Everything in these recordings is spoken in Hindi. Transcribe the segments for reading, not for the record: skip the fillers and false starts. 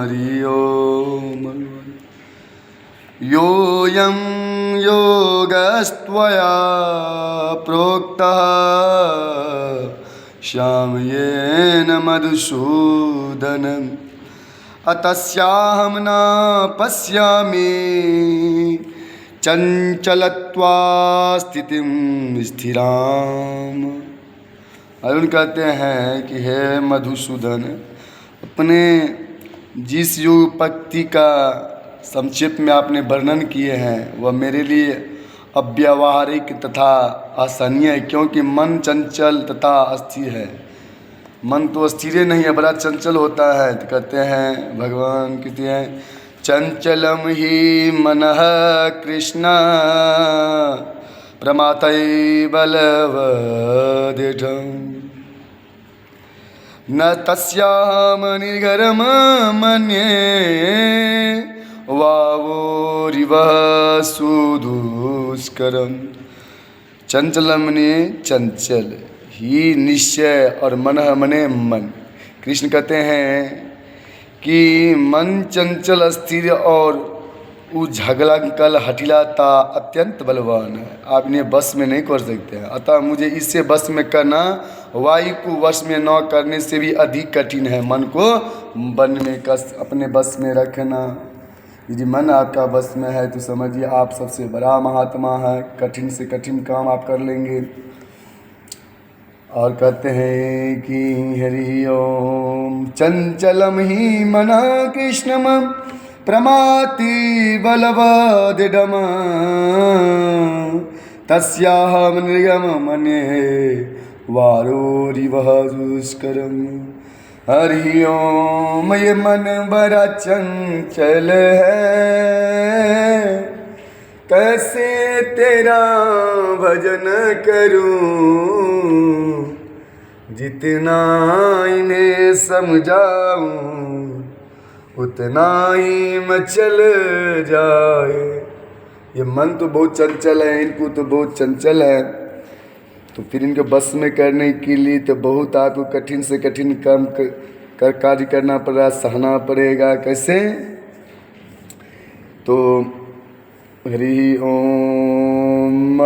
हरि ओम। योऽयं योगस्त्वया प्रोक्तः श्यामयेन मधुसूदन अतस्याहं न पश्यामि चंचलत्वा स्थितिं स्थिराम। अर्जुन कहते हैं कि हे मधुसूदन, अपने जिस योग पक्ति का संक्षेप में आपने वर्णन किए हैं वह मेरे लिए अव्यावहारिक तथा असहनीय है, क्योंकि मन चंचल तथा अस्थिर है। मन तो स्थिर नहीं है, बड़ा चंचल होता है। तो कहते हैं, भगवान कहते हैं, चंचलम ही मनः कृष्ण प्रमाथै बलवदृढम् न तस्याहं निर्घरं मन्ये वावोरिवः सुदुष्करम्। चंचलम ने चंचल ही निश्चय और मनः मने मन। कृष्ण कहते हैं कि मन चंचल स्थिर और झगड़ाकल हठीलाता अत्यंत बलवान है, आप इन्हें बस में नहीं कर सकते हैं। अतः मुझे इससे बस में करना वायु को वश में न करने से भी अधिक कठिन है। मन को बन में कस अपने बस में रखना। यदि मन आपका बस में है तो समझिए आप सबसे बड़ा महात्मा है, कठिन से कठिन काम आप कर लेंगे। और कहते हैं कि हरि ओम चंचलम ही मना कृष्णम प्रमाति बलवदृढम् तस्याहं निर्गम मन्ये वारोरिवः दुष्करम्। हरि ओम ये मन बड़ा चंचल है, कैसे तेरा भजन करूं, जितना इन्हें समझाऊं उतना ही मैं चल जाए। ये मन तो बहुत चंचल है, इनको तो बहुत चंचल है, तो फिर इनके बस में करने के लिए तो बहुत आपको कठिन से कठिन काम कर कार्य करना पड़ेगा, सहना पड़ेगा। कैसे? तो हरि ओम।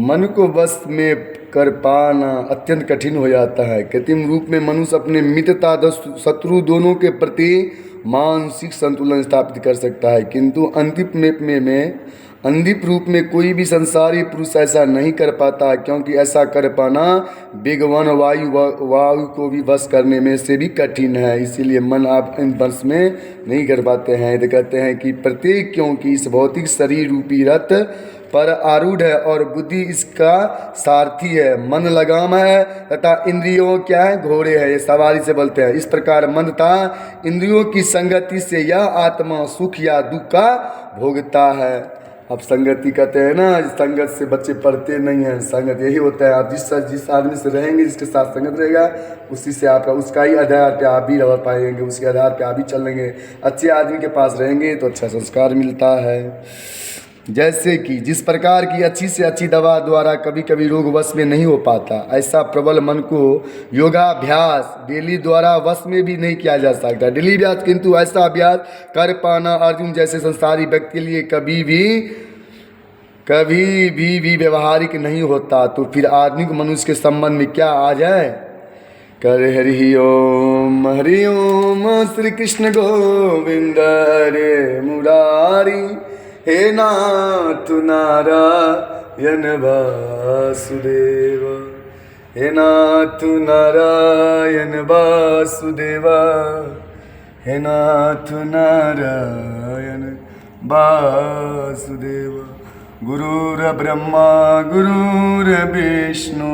मन को बस में कर पाना अत्यंत कठिन हो जाता है। कृत्रिम रूप में मनुष्य अपने मित्रता शत्रु दोनों के प्रति मानसिक संतुलन स्थापित कर सकता है, किंतु अंतिम रूप में कोई भी संसारी पुरुष ऐसा नहीं कर पाता, क्योंकि ऐसा कर पाना वेगवान वायु को भी वश करने में से भी कठिन है। इसीलिए मन आप इन वश में नहीं कर पाते हैं। तो कहते हैं कि प्रत्येक, क्योंकि इस भौतिक शरीर रूपी रथ पर आरूढ़ है और बुद्धि इसका सारथी है। मन लगाम है तथा इंद्रियों क्या है, घोड़े है। ये सवारी से बोलते हैं। इस प्रकार मन तथा इंद्रियों की संगति से यह आत्मा सुख या दुख का भोगता है। अब संगति कहते हैं ना, संगत से बच्चे पढ़ते नहीं हैं। संगत यही होता है, आप जिस आदमी से रहेंगे, जिसके साथ संगत रहेगा, उसी से आपका उसका ही आधार पे आप भी रह पाएंगे, उसके आधार पे आप भी चलेंगे। अच्छे आदमी के पास रहेंगे तो अच्छा संस्कार मिलता है। जैसे कि जिस प्रकार की अच्छी से अच्छी दवा द्वारा कभी कभी रोग वश में नहीं हो पाता, ऐसा प्रबल मन को योगाभ्यास डेली द्वारा वश में भी नहीं किया जा सकता। डेली अभ्यास, किंतु ऐसा अभ्यास कर पाना अर्जुन जैसे संसारी व्यक्ति के लिए कभी भी व्यवहारिक नहीं होता। तो फिर आदमी को मनुष्य के संबंध में क्या आ जाए। कर हरि ओम श्री कृष्ण गोविंद रे मुरारी, हे नाथ नारायण वासुदेव, हे नाथ नारायण वासुदेव, हे नाथ नारायण वासुदेव। गुरुर्ब्रह्मा गुरुर्विष्णु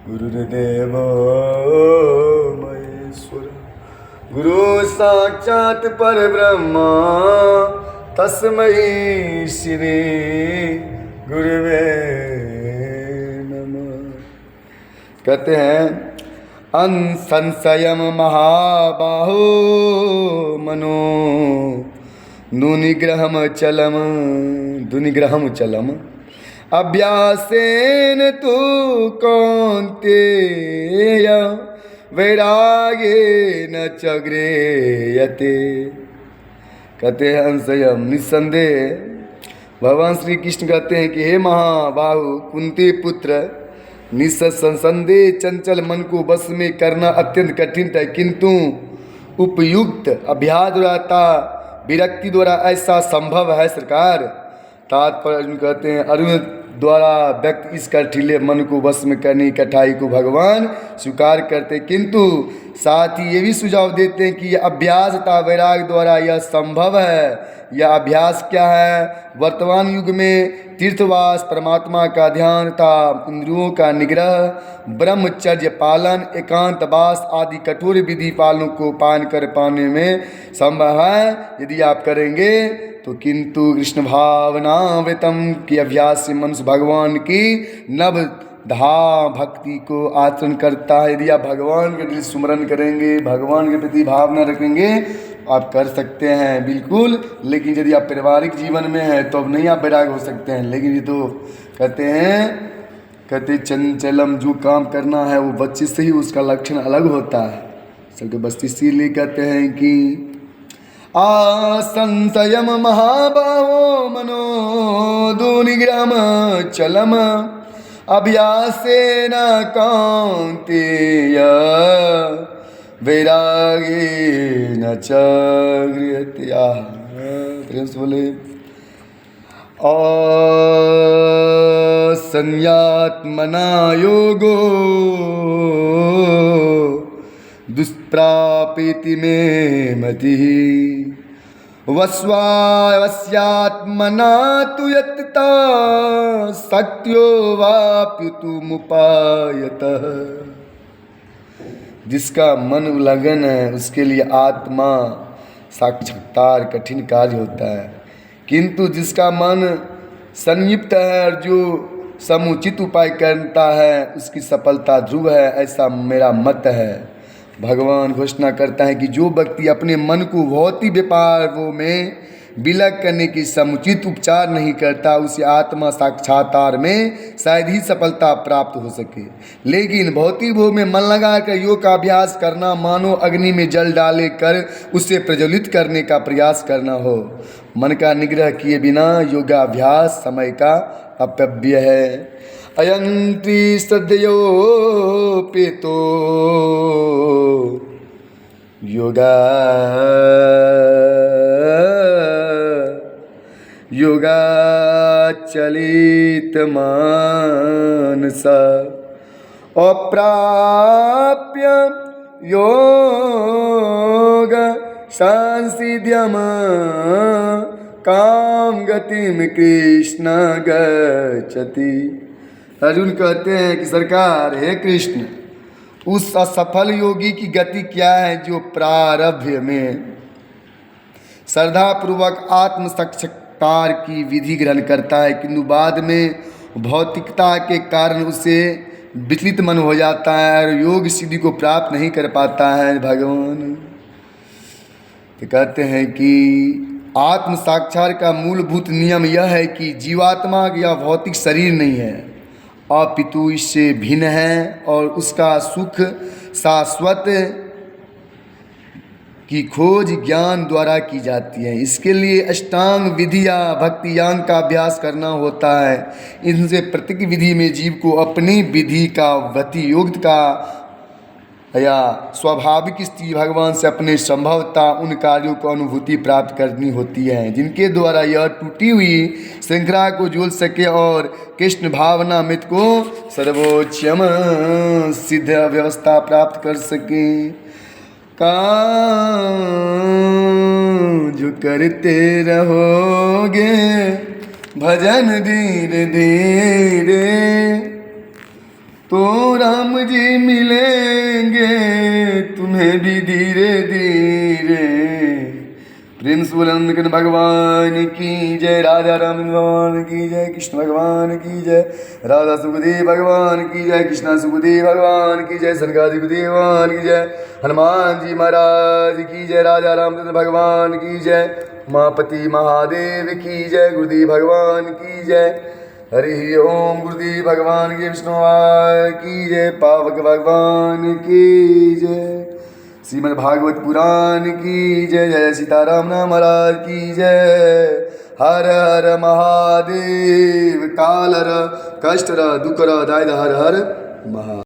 गुरुर्देव महेश्वर, गुरु साक्षात् परब्रह्म तस्मै श्री गुरुवे नमः। कहते हैं संशयम महाबाहो मनो दुनिग्रहम चलम अभ्यासेन तु कौन्तेय वैराग्येन च गृह्यते। कहते हैं अंशयम निस्संदेह भगवान श्री कृष्ण कहते हैं कि हे महाबाहु कुंती पुत्र, निस्संदेह चंचल मन को वश में करना अत्यंत कठिन है, किंतु उपयुक्त अभ्यास द्वारा विरक्ति द्वारा ऐसा संभव है सरकार। तात्पर्य अर्जुन कहते हैं अर्जुन द्वारा व्यक्त इस कठिले मन को वश में करने की कठिनाई को भगवान स्वीकार करते, किंतु साथ ही ये भी सुझाव देते हैं कि यह अभ्यास तथा वैराग द्वारा यह संभव है। यह अभ्यास क्या है? वर्तमान युग में तीर्थवास, परमात्मा का ध्यान तथा इंद्रियों का निग्रह, ब्रह्मचर्य पालन, एकांतवास आदि कठोर विधि पालनों को पान कर पाने में संभव है यदि आप करेंगे तो। किंतु कृष्ण भावनावृतम की अभ्यास से मनुष्य भगवान की नव धा भक्ति को आचरण करता है। यदि आप भगवान के प्रति सुमरन करेंगे, भगवान के प्रति भावना रखेंगे, आप कर सकते हैं बिल्कुल। लेकिन यदि आप पारिवारिक जीवन में हैं तो अब नहीं आप वैराग हो सकते हैं। लेकिन ये तो कहते चंचलम, जो काम करना है वो बच्चे से ही उसका लक्षण अलग होता है। सबके बस्ती इसीलिए कहते हैं कि संशयम महाबाहो मनो दुनिग्रहम चलम अभ्यासेन कान्तेय वैराग्येन च गृह्यते। प्रेम से बोले असंयात्मना योगो दुष्प्रापेति मे मतिः वस्यात्मना तु यत्ता शक्यो वाप्युतुमुपायतः। जिसका मन उल्लंघन है उसके लिए आत्मा साक्षात्कार कठिन कार्य होता है, किंतु जिसका मन संयुक्त है और जो समुचित उपाय करता है उसकी सफलता ध्रुव है, ऐसा मेरा मत है। भगवान घोषणा करता है कि जो व्यक्ति अपने मन को भौतिक व्यापारों में विलग करने की समुचित उपचार नहीं करता, उसे आत्मा साक्षात्कार में शायद ही सफलता प्राप्त हो सके। लेकिन भौतिक भोग में मन लगाकर योग का अभ्यास करना मानो अग्नि में जल डाले कर उसे प्रज्वलित करने का प्रयास करना हो। मन का निग्रह किए बिना योगाभ्यास समय का अपव्यय है। अयंत्री श्रद्धयोपेतो योगाचलित मानस अप्राप्य योग संसिध्यम काम गतिम कृष्ण गच्छति। अर्जुन कहते हैं कि सरकार, हे कृष्ण, उस असफल योगी की गति क्या है जो प्रारब्ध में श्रद्धापूर्वक आत्म साक्षात्कार की विधि ग्रहण करता है, किंतु बाद में भौतिकता के कारण उसे विचलित मन हो जाता है और योग सिद्धि को प्राप्त नहीं कर पाता है। भगवान तो कहते हैं कि आत्म साक्षात्कार का मूलभूत नियम यह है कि जीवात्मा या भौतिक शरीर नहीं है, अपितु इससे भिन्न है और उसका सुख शाश्वत की खोज ज्ञान द्वारा की जाती है। इसके लिए अष्टांग विधि या भक्ति यांग का अभ्यास करना होता है। इनसे प्रत्येक विधि में जीव को अपनी विधि का गति युक्त का या स्वाभाविक स्थिति भगवान से अपने संभवता उन कार्यों को अनुभूति प्राप्त करनी होती है जिनके द्वारा यह टूटी हुई श्रृंखला को जोड़ सके और कृष्ण भावनामृत को सर्वोच्चम सिद्ध व्यवस्था प्राप्त कर सके। काम जो करते रहोगे भजन धीरे धीरे तो राम जी मिलेंगे तुम्हें भी धीरे धीरे। प्रिंस बुलंदकन भगवान की जय, राजा राम भगवान की जय, कृष्ण भगवान की जय, राधा सुखदेव भगवान की जय, कृष्णा सुखदेव भगवान की जय, सनकादिक भगवान की जय, हनुमान जी महाराज की जय, राजा रामचंद्र भगवान की जय, उमापति महादेव की जय, गुरुदेव भगवान की जय, हरि ओम गुरुदेव भगवान की विष्णु की जय, पावक भगवान की जय, श्रीमद् भागवत पुराण की जय, जय सीताराम महाराज की जय। हर हर महादेव। कालर कष्टर दुकर दाय हर हर महा